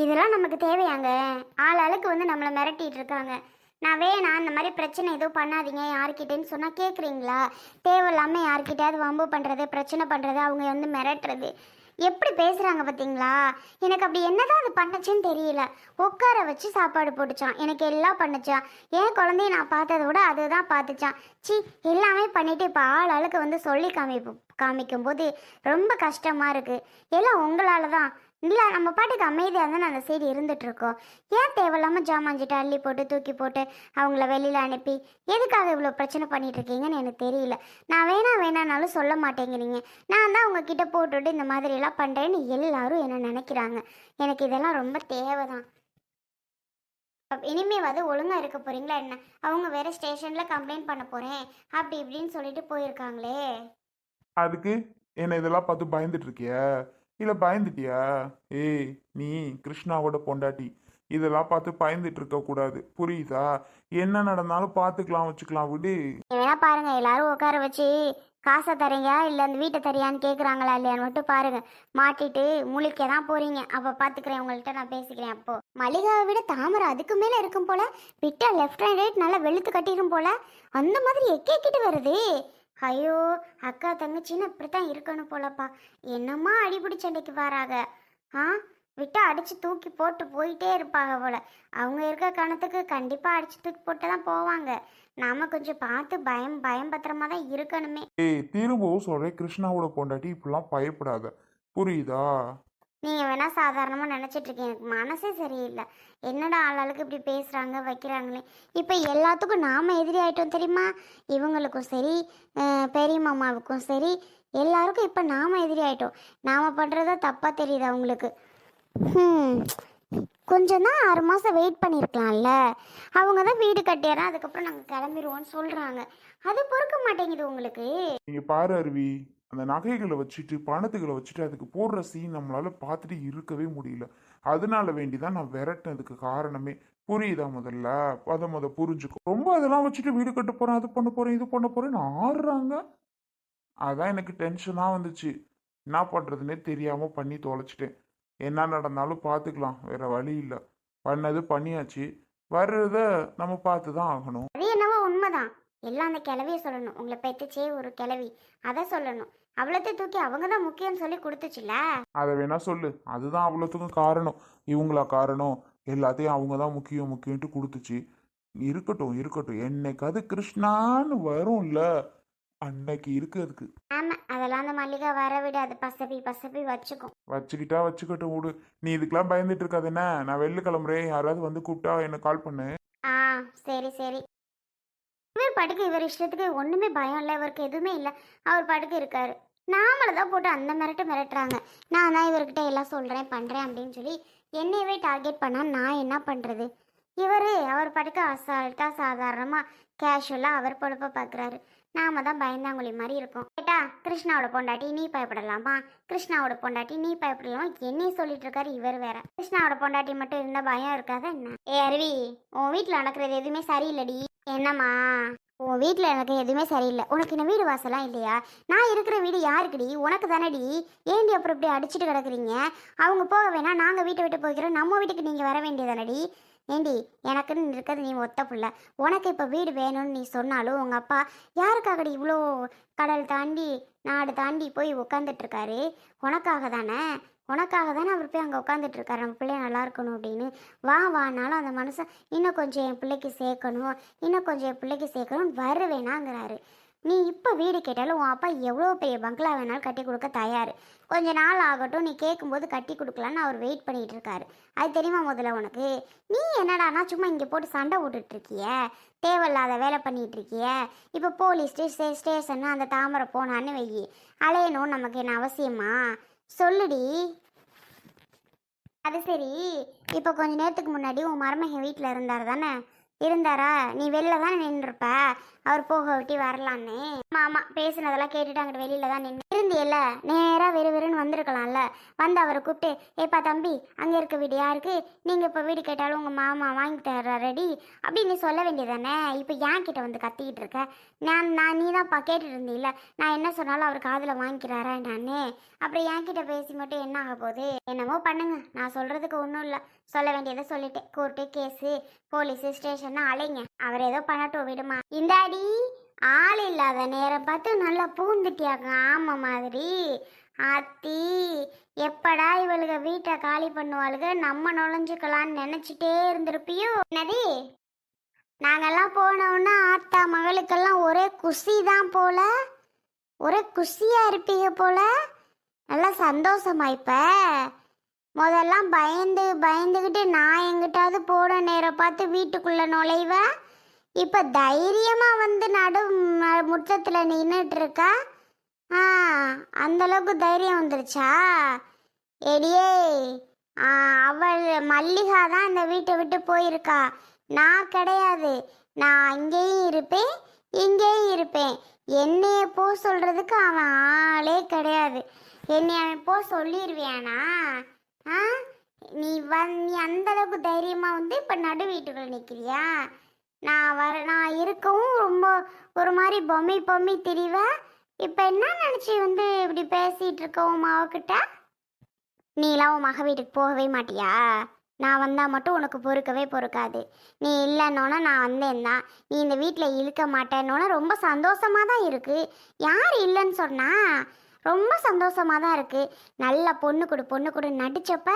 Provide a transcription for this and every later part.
இதெல்லாம் நமக்கு தேவையாங்க? ஆளாளுக்கு வந்து நம்மளை மிரட்டிட்டு இருக்காங்க. நான் வேணாம், இந்த மாதிரி பிரச்சனை எதுவும் பண்ணாதீங்க யார்கிட்டேன்னு சொன்னால் கேட்குறீங்களா? தேவையில்லாமல் யார்கிட்டயாவது வம்பு பண்ணுறது, பிரச்சனை பண்ணுறது, அவங்க வந்து மிரட்டுறது, எப்படி பேசுகிறாங்க பார்த்தீங்களா? எனக்கு அப்படி என்னதான் அது பண்ணுச்சுன்னு தெரியல. உட்கார வச்சு சாப்பாடு போட்டுச்சான், எனக்கு எல்லாம் பண்ணுச்சான். என் குழந்தைய நான் பார்த்ததை விட அதுதான் பார்த்துச்சான். சி, எல்லாமே பண்ணிவிட்டு இப்போ ஆளாளுக்கு வந்து சொல்லி காமிக்கும்போது ரொம்ப கஷ்டமாக இருக்குது. எல்லாம் உங்களால் தான். இல்லை, நம்ம பாட்டுக்கு அமைதியாக தானே அந்த சைடு இருந்துகிட்ருக்கோம். ஏன் தேவையில்லாமல் ஜாமாஞ்சிட்டு அள்ளி போட்டு தூக்கி போட்டு அவங்கள வெளியில் அனுப்பி எதுக்காக இவ்வளோ பிரச்சனை பண்ணிட்டு இருக்கீங்கன்னு எனக்கு தெரியல. நான் வேணானாலும் சொல்ல மாட்டேங்கிறீங்க. நான் தான் உங்ககிட்ட போட்டுவிட்டு இந்த மாதிரிலாம் பண்ணுறேன்னு எல்லாரும் என்ன நினைக்கிறாங்க. எனக்கு இதெல்லாம் ரொம்ப தேவைதான். இனிமே வந்து ஒழுங்காக இருக்க போகிறீங்களா என்ன? அவங்க வேறு ஸ்டேஷனில் கம்ப்ளைண்ட் பண்ண போகிறேன் அப்படி இப்படின்னு சொல்லிட்டு போயிருக்காங்களே. அதுக்கு என்ன இதெல்லாம் பார்த்து பயந்துட்டு இருக்கியா? இல்லை பயந்துட்டியா? ஏய், நீ கிருஷ்ணாவோட பொண்டாட்டி. இதெல்லாம் பார்த்து பயந்துட்டு இருக்க கூடாது, புரியுதா? என்ன நடந்தாலும் பார்த்துக்கலாம், வச்சுக்கலாம், விடு. வேணா பாருங்க, எல்லாரும் உட்கார வச்சு காசை தரீங்க இல்லை அந்த வீட்டை தரியான்னு கேட்குறாங்களா இல்லையான்னு மட்டும் பாருங்க. மாட்டிட்டு முழிக்க தான் போறீங்க. அப்போ பார்த்துக்கிறேன், உங்கள்கிட்ட நான் பேசிக்கிறேன். அப்போ மளிகாவை விட தாமரை அதுக்கு மேலே இருக்கும் போல. விட்டா லெஃப்ட் அண்ட் ரைட் நல்லா வெளுத்து கட்டிடும் போல. அந்த மாதிரி எக்கிட்டு வருது. ஐயோ, அக்கா தங்கச்சின்னு இப்படித்தான் இருக்கணும் போலப்பா. என்னம்மா அடிபிடி சண்டைக்கு வராங்க. ஆ, விட்டா அடிச்சு தூக்கி போட்டு போயிட்டே இருப்பாங்க போல. அவங்க இருக்க கணத்துக்கு கண்டிப்பாக அடிச்சு தூக்கி போட்டு தான் போவாங்க. நாம கொஞ்சம் பார்த்து பயம் பத்திரமா தான் இருக்கணுமே. ஏய், திரும்பவும் சொல்றேன், கிருஷ்ணாவோட பொண்டாட்டி இப்படிலாம் பயப்படாத, புரியுதா? நீங்கள் வேணா சாதாரணமாக நினச்சிட்டு இருக்கீங்க. எனக்கு மனசே சரியில்லை. என்னடா ஆளாளுக்கு இப்படி பேசுகிறாங்க வைக்கிறாங்களே. இப்போ எல்லாத்துக்கும் நாம் எதிரி ஆகிட்டோம் தெரியுமா? இவங்களுக்கும் சரி, பெரிய மாமாவுக்கும் சரி, எல்லாருக்கும் இப்போ நாம் எதிரி ஆகிட்டோம். நாம் பண்ணுறதா தப்பாக தெரியுது அவங்களுக்கு. கொஞ்சம் தான் 6 மாதம் வெயிட் பண்ணியிருக்கலாம்ல. அவங்க தான் வீடு கட்டிடுறேன் அதுக்கப்புறம் நாங்கள் கிளம்பிடுவோன்னு சொல்கிறாங்க. அது பொறுக்க மாட்டேங்குது உங்களுக்கு. நீங்க பாரு அருவி, அந்த நகைகளை வச்சுட்டு பணத்துகளை வச்சுட்டு அதுக்கு போடுற சீன் நம்மளால பார்த்துட்டு இருக்கவே முடியல. அதனால வேண்டிதான் நான் விரட்டினதுக்கு காரணமே, புரியுதா? முதல்ல அதை புரிஞ்சுக்கும். ரொம்ப அதெல்லாம் வச்சுட்டு வீடு கட்ட போறேன், அது பண்ண போறேன், இது பண்ண போறேன்னு ஆடுறாங்க. அதான் எனக்கு டென்ஷனாக வந்துச்சு. என்ன பண்ணுறதுனே தெரியாமல் பண்ணி தொலைச்சிட்டேன். என்ன நடந்தாலும் பார்த்துக்கலாம், வேற வழி இல்லை. பண்ணது பண்ணியாச்சு, வர்றத நம்ம பார்த்து தான் ஆகணும். அது என்னவோ உண்மைதான். எல்லாம் அந்த கிளவியை சொல்லணும். உங்களை பெற்றுச்சே ஒரு கிளவி, அதை சொல்லணும். அவ்வளோத்தையும் தூக்கி அவங்க தான் முக்கியம்னு சொல்லி கொடுத்துச்சுல. அதை வேணா சொல்லு, அதுதான் அவ்வளோத்துக்கும் காரணம். இவங்களா காரணம்? எல்லாத்தையும் அவங்க தான் முக்கியம் முக்கியம்ட்டு கொடுத்துச்சு. இருக்கட்டும் இருக்கட்டும், என்னைக்காவது கிருஷ்ணான்னு வரும்ல, அன்னைக்கு இருக்கு அதுக்கு. ஆமாம், அதெல்லாம் அந்த மல்லிகா வர விட அது பசப்பி வச்சுக்கும். வச்சுக்கிட்டா வச்சுக்கட்டும், விடு. நீ இதுக்கெல்லாம் பயந்துட்டு இருக்காது என்ன? நான் வெளில கிளம்புறேன், யாராவது வந்து கூப்பிட்டா என்ன கால் பண்ணு. ஆ, சரி சரி. இவர் பாட்டுக்கு இவர் இஷ்டத்துக்கு ஒன்றுமே பயம் இல்லை, இவருக்கு எதுவுமே இல்லை. அவர் பாட்டுக்கு இருக்காரு. நாமளை தான் போட்டு அந்த மிரட்டுறாங்க. நான் தான் இவர்கிட்ட எல்லாம் சொல்கிறேன் பண்ணுறேன் அப்படின்னு சொல்லி என்னையவே டார்கெட் பண்ணால் நான் என்ன பண்ணுறது? அவர் பாட்டுக்கு அசால்ட்டாக சாதாரணமாக கேஷுவலாக அவர் பொழப்ப பார்க்குறாரு. நாம தான் பயந்தாங்குழி மாதிரி இருக்கோம். கேட்டா கிருஷ்ணாவோட பொண்டாட்டி நீ பயப்படலாமா, கிருஷ்ணாவோட பொண்டாட்டி நீ பயப்படலாமா என்னையே சொல்லிட்டு இருக்காரு இவர் வேற. கிருஷ்ணாவோட பொண்டாட்டி மட்டும் இருந்தா பயம் இருக்காதா என்ன? ஏ அருவி, உன் வீட்டில் நடக்கிறது எதுவுமே சரியில்லடி. என்னம்மா? உன் வீட்டில் எனக்கு எதுவுமே சரியில்லை. உனக்கு இந்த வீடு வாசலாம் இல்லையா? நான் இருக்கிற வீடு யாருக்குடி? உனக்கு தானடி. ஏண்டி அப்புறம் இப்படி அடிச்சுட்டு கிடக்குறீங்க? அவங்க போக வேணா, நாங்கள் வீட்டை விட்டு போய்க்கிறோம், நம்ம வீட்டுக்கு நீங்கள் வர வேண்டியதானடி. ஏண்டி, எனக்குன்னு இருக்கிறது நீ ஒத்த புள்ள. உனக்கு இப்போ வீடு வேணும்னு நீ சொன்னாலும் உங்கள் அப்பா யாருக்காகடி இவ்வளோ கடல் தாண்டி நாடு தாண்டி போய் உட்காந்துட்ருக்காரு? உனக்காக தானே. அவர் போய் அங்கே உட்காந்துட்ருக்காரு, நம்ம பிள்ளைய நல்லா இருக்கணும் அப்படின்னு. வானாலும் அந்த மனுஷன் இன்னும் கொஞ்சம் என் பிள்ளைக்கு சேர்க்கணும் வருவேனாங்கிறாரு. நீ இப்போ வீடு கேட்டாலும் உன் அப்பா எவ்வளோ பெரிய பங்களா வேணாலும் கட்டி கொடுக்க தயார். கொஞ்ச நாள் ஆகட்டும், நீ கேட்கும்போது கட்டி கொடுக்கலான்னு அவர் வெயிட் பண்ணிகிட்டு இருக்காரு. அது தெரியுமா முதல்ல உனக்கு? நீ என்னடானா சும்மா இங்கே போட்டு சண்டை விட்டுட்ருக்கிய, தேவையில்லாத வேலை பண்ணிகிட்டு இருக்கிய. இப்போ போலீஸ் ஸ்டேஷன் அந்த தாமரை போனான்னு வெயி, அலையணும் நமக்கு என்ன அவசியமா? சொல்லுடி. அது சரி, இப்போ கொஞ்ச நேரத்துக்கு முன்னாடி உன் மருமகன் வீட்டில் இருந்தாரா? நீ வெளில தான் நின்றுருப்ப, அவர் போக விட்டி வரலான்னு. ஆமாம் பேசுனதெல்லாம் கேட்டுட்டு அங்கிட்டு வெளியில தான் நின்று சொல்லியிருந்தியல்ல, நேராக வெறுன்னு வந்திருக்கலாம்ல. வந்து அவரை கூப்பிட்டு, ஏப்பா தம்பி, அங்கே இருக்க வீடு யாருக்கு? நீங்கள் இப்போ வீடு கேட்டாலும் உங்கள் மாமா வாங்கி தர்றாரடி அப்படின்னு நீ சொல்ல வேண்டியதானே. இப்போ ஏன் கிட்ட வந்து கத்திக்கிட்டு இருக்க? நீ தான்ப்பா கேட்டுட்டு இருந்தீல்ல, நான் என்ன சொன்னாலும் அவர் காதில் வாங்கிக்கிறாரா நானே. அப்புறம் என்கிட்ட பேசி மட்டும் என்ன ஆக போகுது? என்னமோ பண்ணுங்க, நான் சொல்கிறதுக்கு ஒன்றும் இல்லை. சொல்ல வேண்டியதை சொல்லிட்டேன். கோர்ட்டு கேஸு போலீஸு ஸ்டேஷன் அலைங்க, அவர் ஏதோ பண்ணட்டும் விடுமா. இந்தாடி ஆள் இல்லாத நேரம் பார்த்து நல்லா பூந்துட்டியாங்க ஆமை மாதிரி. ஆத்தி, எப்படா இவளுக வீட்டை காலி பண்ணுவாளுக, நம்ம நுழைஞ்சுக்கலான்னு நினச்சிட்டே இருந்திருப்பியோ. என்னது, நாங்கெல்லாம் போனோன்னா ஆத்தா மகளுக்கெல்லாம் ஒரே குஷி தான் போல, ஒரே குஷியா இருப்பீங்க போல. நல்லா சந்தோஷமா இப்ப. முதல்லாம் பயந்துக்கிட்டு நான் எங்கிட்டாவது போன நேரம் பார்த்து வீட்டுக்குள்ள நுழைவேன். இப்ப தைரியமா வந்து முற்றத்துல நின்றுட்டு இருக்கா. அந்த அளவுக்கு தைரியம் வந்துருச்சா? எடியே, அவள் மல்லிகா தான் இந்த வீட்டை விட்டு போயிருக்கா, நான் கிடையாது. நான் அங்கேயும் இருப்பேன் இங்கேயும் இருப்பேன். என்னைய போ சொல்றதுக்கு அவன் ஆளே கிடையாது. என்னை அவன் போ சொல்லிடுவியானா? நீ அந்த அளவுக்கு தைரியமா வந்து இப்ப நடு வீட்டுக்குள்ள நிக்கிறியா? நான் இருக்கவும் ரொம்ப ஒரு மாதிரி பொம்மி திரிவேன். இப்ப என்ன நினைச்சு வந்து இப்படி பேசிட்டு இருக்க உன் மாவக்கிட்ட? நீலாம் உன் மக வீட்டுக்கு போகவே மாட்டியா? நான் வந்தால் மட்டும் உனக்கு பொறுக்காது. நீ இல்லைன்னொன்னே நான் வந்தேன் தான். நீ இந்த வீட்டில் இழுக்க மாட்டேன்னொன்னே ரொம்ப சந்தோஷமாக தான் இருக்குது. யார் இல்லைன்னு சொன்னா? ரொம்ப சந்தோஷமாக தான் இருக்குது. நல்லா பொண்ணு கொடு நடிச்சப்ப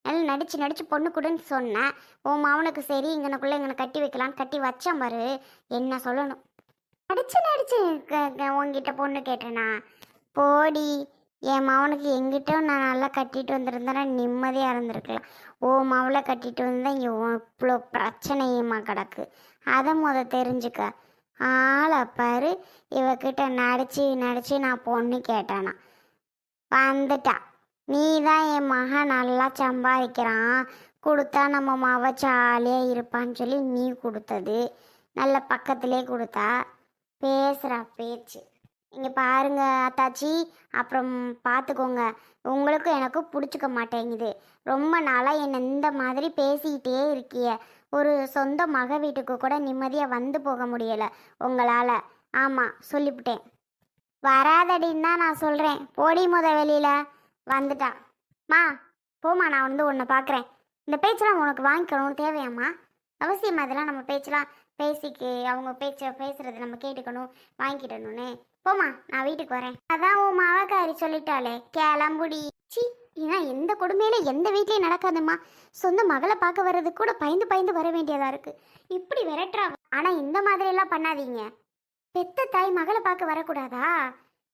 நல்லா நடிச்சு பொண்ணு கொடுன்னு சொன்னேன். உன் மாவனுக்கு சரி இங்கனக்குள்ளே கட்டி வைக்கலான்னு கட்டி வச்சேன் பாரு. என்ன சொல்லணும்? நடிச்சு உங்ககிட்ட பொண்ணு கேட்டேனா? போடி, என் மவனுக்கு எங்கிட்ட நான் நல்லா கட்டிட்டு வந்திருந்தேன்னா நிம்மதியாக இருந்திருக்கலாம். ஓ மவளை கட்டிட்டு வந்தால் இவ்வளோ பிரச்சனையுமா கிடக்கு. அதை தெரிஞ்சுக்க. ஆளை பாரு, இவகிட்ட நடிச்சு நான் பொண்ணு கேட்டானா வந்துட்டா. நீ தான் என் மகன் நல்லா சம்பாதிக்கிறான், கொடுத்தா நம்ம மவ ஜாலியாக இருப்பான்னு சொல்லி நீ கொடுத்தது. நல்ல பக்கத்திலே கொடுத்தா. பேசுகிறா பேச்சு. இங்கே பாருங்க அத்தாச்சி, அப்புறம் பார்த்துக்கோங்க. உங்களுக்கும் எனக்கும் பிடிச்சிக்க மாட்டேங்குது. ரொம்ப நாளாக என்னை இந்த மாதிரி பேசிக்கிட்டே இருக்கிய. ஒரு சொந்த மக வீட்டுக்கு கூட நிம்மதியாக வந்து போக முடியலை உங்களால். ஆமாம், சொல்லிவிட்டேன். வராதடின்னு தான் நான் சொல்கிறேன். போடி வெளியில். வந்துட்டா. போமா, நான் வந்து உன்னை பார்க்குறேன். இந்த பேச்செல்லாம் உனக்கு வாங்கிக்கணும்னு தேவையாம்மா? அவசியம் அதெல்லாம் நம்ம பேச்செல்லாம் பேசிக்கு அவங்க பேசுறது நம்ம கேட்டுக்கணும், வாங்கிக்கிடணும்னு. போமா, நான் வீட்டுக்கு வரேன். அதான் உன் மாவக்காரி சொல்லிட்டாளே, கிளம்புடி. சி, ஏன்னா எந்த கொடுமையில எந்த வீட்லயும் நடக்காதும்மா. சொந்த மகளை பார்க்க வர்றது கூட பயந்து வர வேண்டியதா இருக்கு. இப்படி விரட்டுறா. ஆனா இந்த மாதிரி எல்லாம் பண்ணாதீங்க. பெத்த தாய் மகளை பார்க்க வரக்கூடாதா?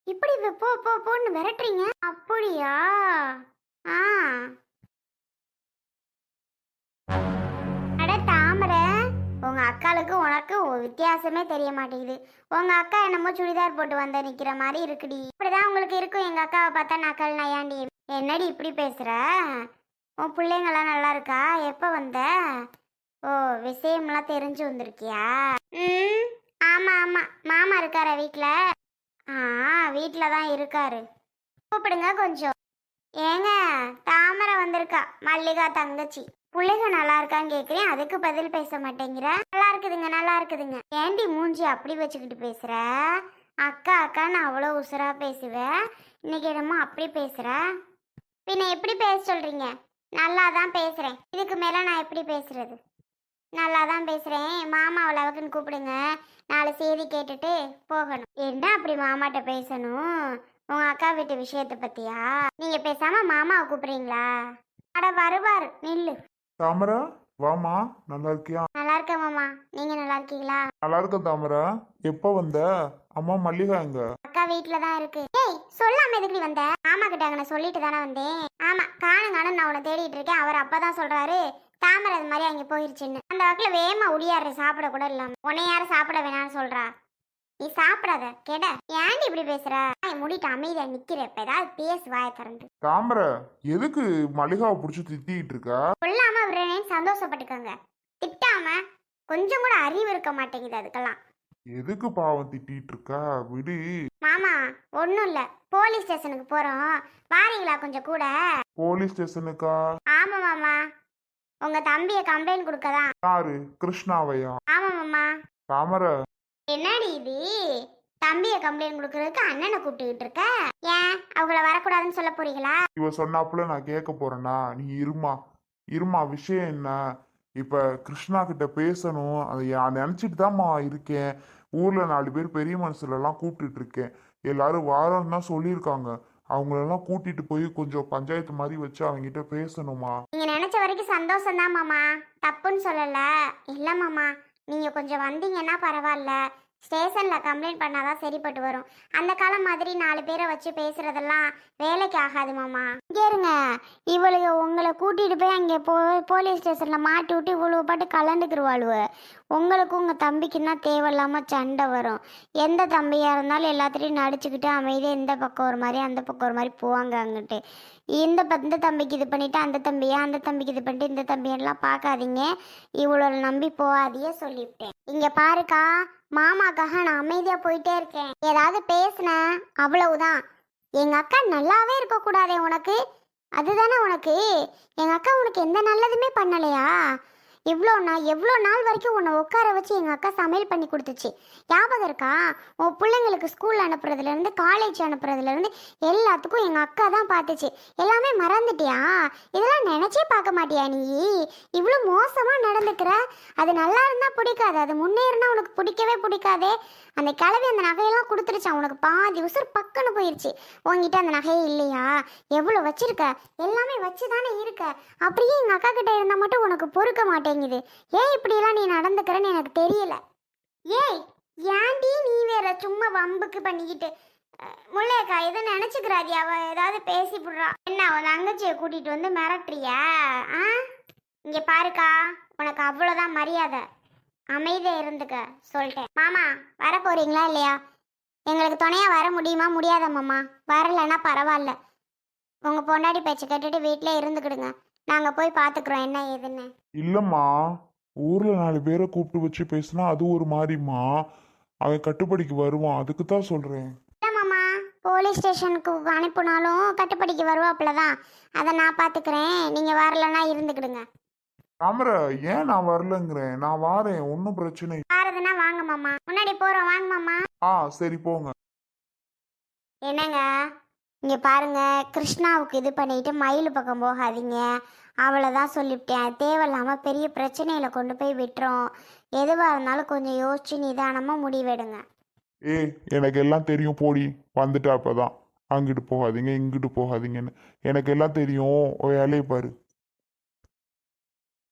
இப்படி போன்னு விரட்டுறீங்க. அப்படியா? அட தாமரை, உங்க அக்காளுக்கு உனக்கு வித்தியாசமே தெரிய மாட்டேங்குது. உங்க அக்கா என்னமோ சுடிதார் போட்டு வந்து நிக்கிற மாதிரி இருக்குடி. இப்படிதான் உங்களுக்கு இருக்கும் எங்க அக்காவை பார்த்தா நக்கல் நையாண்டி. என்னடி இப்படி பேசுற? உன் பிள்ளைங்கெல்லாம் நல்லா இருக்கா? எப்ப வந்த? ஓ, விஷயம்லாம் தெரிஞ்சு வந்திருக்கியா? ஆமா மாமா இருக்காரா வீட்டுல? வீட்டில் தான் இருக்காரு. கூப்பிடுங்க கொஞ்சம். ஏங்க, தாமரை வந்திருக்கா, மல்லிகா தங்கச்சி. பிள்ளைங்க நல்லா இருக்கான்னு கேட்குறேன், அதுக்கு பதில் பேச மாட்டேங்கிற. நல்லா இருக்குதுங்க. ஏண்டி மூஞ்சி அப்படி வச்சுக்கிட்டு பேசுற? அக்கான்னு அவ்வளோ உசுரா பேசுவேன், இன்னைக்கு என்னமோ அப்படி பேசுற. பின்ன எப்படி பேச சொல்றீங்க? நல்லா தான் பேசுறேன், இதுக்கு மேலே நான் எப்படி பேசுறது? நல்லா தான் பேசுகிறேன். மாமா அளவுக்குன்னு கூப்பிடுங்க, 4 செய்தி கேட்டுட்டு போகணும். என்ன அப்படி மாமாட்ட பேசணும்? உங்கள் அக்கா வீட்டு விஷயத்தை பற்றியா? நீங்கள் பேசாமல் மாமாவை கூப்பிட்றீங்களா? அட வருவார், நில்லு. தாமரா, வாமா. நல்லா இருக்கியா? நல்லா இருக்கேன் மாமா, நீங்கள் நல்லா இருக்கீங்களா? நல்லா இருக்க தாமரா. எப்போ வந்த? அம்மா மல்லிகா எங்க? அக்கா வீட்டில் தான் இருக்கு. ஏய், சொல்லாம எதுக்கு வந்த? மாமா கிட்ட நான் சொல்லிட்டு தானே வந்தேன். ஆமாம், காணுங்க, நான் உன்னை தேடிட்டு இருக்கேன். அவர் அப்போ தான் சொல்கிறாரு தாமரை அது மாதிரி அங்கே போயிருச்சுன்னு. அந்த வகையில் வேமா உடியாரு சாப்பிட கூட இல்லாம உன்னை யாரும் சாப்பிட வேணாம்னு சொல்றா? நீ சாப்பிடாத கெட. ஏன்டி இப்படி பேசுற? முடிட்டு அமைதியா நிக்கிற. இப்ப ஏதாவது பேசு, வாய திறந்து. தாமரை, எதுக்கு மல்லிகாவை புடிச்சு திட்டிட்டு இருக்க? சொல்லாம விடுறேன்னு சந்தோஷப்பட்டுக்கோங்க. திட்டாம கொஞ்சம் கூட அறிவு இருக்க மாட்டேங்குது அதுக்கெல்லாம். எதுக்கு பாவம் திட்டிட்டு இருக்கா? விடு. மாமா ஒன்றும் இல்லை, போலீஸ் ஸ்டேஷனுக்கு போகிறோம், வாரீங்களா கொஞ்சம் கூட? போலீஸ் ஸ்டேஷனுக்கா? ஆமாம் மாமா, உங்கள் தம்பியை கம்ப்ளைண்ட் கொடுக்க தான். யாரு? கிருஷ்ணாவையா? ஆமாம் மாமா. தாமரை, என்னடி இது, தம்பியை கம்ப்ளைண்ட் கொடுக்கறதுக்கு அண்ணனை கூப்பிட்டுக்கிட்டு இருக்க? ஏன் அவங்கள வரக்கூடாதுன்னு சொல்ல போறீங்களா? இவ சொன்னாப்புல நான் கேட்க போறேனா? நீ இருமா இருமா, விஷயம் என்ன? இப்ப கிருஷ்ணா கிட்ட பேசணும், அதை நினைச்சிட்டு தான்மா இருக்கேன். ஊர்ல 4 பேர் பெரிய மனுஷர்லாம் கூப்பிட்டுட்டு இருக்கேன். எல்லாரும் வாரம்னு தான் சொல்லியிருக்காங்க. அவங்களெல்லாம் கூட்டிட்டு போய் கொஞ்சம் பஞ்சாயத்து மாதிரி வச்சு அவங்ககிட்ட பேசணுமா? நீங்க நினைச்ச வரைக்கும் சந்தோஷம் தான் மாமா, தப்புன்னு சொல்லல. இல்ல மாமா, நீங்க கொஞ்சம் வந்தீங்கன்னா பரவாயில்ல. ஸ்டேஷன்ல கம்ப்ளைண்ட் பண்ணாதான் சரிப்பட்டு வரும். அந்த காலம் மாதிரி 4 பேரை வச்சு பேசுறதெல்லாம் வேலைக்கு ஆகாது மாமா. இங்கே இருங்க, இவளுக்கு உங்களை கூட்டிட்டு போய் அங்கே போலீஸ் ஸ்டேஷன்ல மாட்டி விட்டு இவ்வளவு பாட்டு கலந்துக்கிருவாளுவ. உங்களுக்கும் உங்க தம்பிக்குன்னா தேவையில்லாம சண்டை வரும். எந்த தம்பியா இருந்தாலும் எல்லாத்திலையும் நடிச்சுக்கிட்டு அமைதியாக இந்த பக்கம் ஒரு மாதிரி அந்த பக்கம் ஒரு மாதிரி போவாங்க அங்கிட்டு. இந்த தம்பிக்கு இது பண்ணிட்டு அந்த தம்பியா, அந்த தம்பிக்கு இது பண்ணிட்டு இந்த தம்பியெல்லாம் பார்க்காதீங்க. இவ்வளோ நம்பி போகாதீங்க சொல்லிவிட்டேன். இங்க பாருக்கா, மாமாக்காக நான் அமைதியா போயிட்டே இருக்கேன். ஏதாவது பேசுனேன் அவ்வளவுதான். எங்க அக்கா நல்லாவே இருக்கக்கூடாதே உனக்கு, அதுதானே உனக்கு. எங்க அக்கா உனக்கு எந்த நல்லதுமே பண்ணலையா? எவ்வளோ நாள் வரைக்கும் உன்னை உட்கார வச்சு எங்கள் அக்கா சமையல் பண்ணி கொடுத்துச்சு, ஞாபகம் இருக்கா? உன் பிள்ளைங்களுக்கு ஸ்கூல் அனுப்புறதுலேருந்து காலேஜ் அனுப்புறதுலேருந்து எல்லாத்துக்கும் எங்கள் அக்கா தான் பார்த்துச்சு. எல்லாமே மறந்துட்டியா? இதெல்லாம் நினச்சே பார்க்க மாட்டியா நீ? இவ்வளோ மோசமாக நடந்துக்கிற. அது நல்லா இருந்தால் பிடிக்காது, அது முன்னேறினா உனக்கு பிடிக்கவே பிடிக்காதே. அந்த கிளவி அந்த நகையெல்லாம் கொடுத்துருச்சான், உனக்கு பாதி உசுர் பக்கன்னு போயிடுச்சு. உங்ககிட்ட அந்த நகையே இல்லையா? எவ்வளோ வச்சிருக்க? எல்லாமே வச்சு தானே இருக்க. அப்படியே எங்கள் அக்கா கிட்ட இருந்தால் மட்டும் உனக்கு பொறுக்க மாட்டேங்குது. ஏன் இப்படியெல்லாம் நீ நடந்துக்கிறன்னு எனக்கு தெரியல. ஏய், ஏன்டி நீ வேற சும்மா வம்புக்கு பண்ணிக்கிட்டு? முல்லையக்கா எதை நினச்சிக்கிறாதி? அவ ஏதாவது பேசி விடுறா. என்ன அவன் தங்கச்சியை கூட்டிகிட்டு வந்து மிரட்டுறியா? ஆ, இங்கே பாருக்கா, உனக்கு அவ்வளோதான் மரியாதை. அமைதியா இருந்துக்க சொல்லிட்டேன். மாமா வர போறீங்களா இல்லையா? எங்களுக்கு துணையா வர முடியுமா முடியாதா மாமா? வரலன்னா பரவாயில்ல, உங்க பொண்டாடி பேச்சு கேட்டுட்டு வீட்டிலே இருந்துக்கிடுங்க. நாங்க போய் பாத்துக்கிறோம் என்ன ஏதுன்னு. இல்லம்மா, ஊர்ல 4 பேரை கூப்பிட்டு வச்சு பேசினா அது ஒரு மாதிரிம்மா. அவன் கட்டுப்படிக்கு வருவான், அதுக்கு தான் சொல்றேன். இல்லை மாமா, போலீஸ் ஸ்டேஷனுக்கு அனுப்புனாலும் கட்டுப்படிக்கு வருவாப்புலதான். அதை நான் பாத்துக்கிறேன், நீங்க வரலன்னா இருந்துக்கிடுங்க. தாமரை, ஏன் நான் வரலங்கிறேன்? நான் வாரேன், ஒன்றும் பிரச்சனை இல்லை. வாரதுன்னா வாங்க மாமா, முன்னாடி போறோம் வாங்க மாமா. சரி போங்க. என்னங்க, இங்கே பாருங்க, கிருஷ்ணாவுக்கு இது பண்ணிட்டு மயில் பக்கம் போகாதீங்க. அவ்வளோதான் சொல்லிவிட்டேன். தேவையில்லாமல் பெரிய பிரச்சனையில் கொண்டு போய் விட்டுரும். எதுவாக இருந்தாலும் கொஞ்சம் யோசிச்சு நிதானமாக முடிவெடுங்க. எனக்கு எல்லாம் தெரியும், போடி வந்துட்டா அப்பதான். அங்கிட்டு போகாதீங்க இங்கிட்டு போகாதீங்கன்னு எனக்கு எல்லாம் தெரியும். வேலையை பாரு.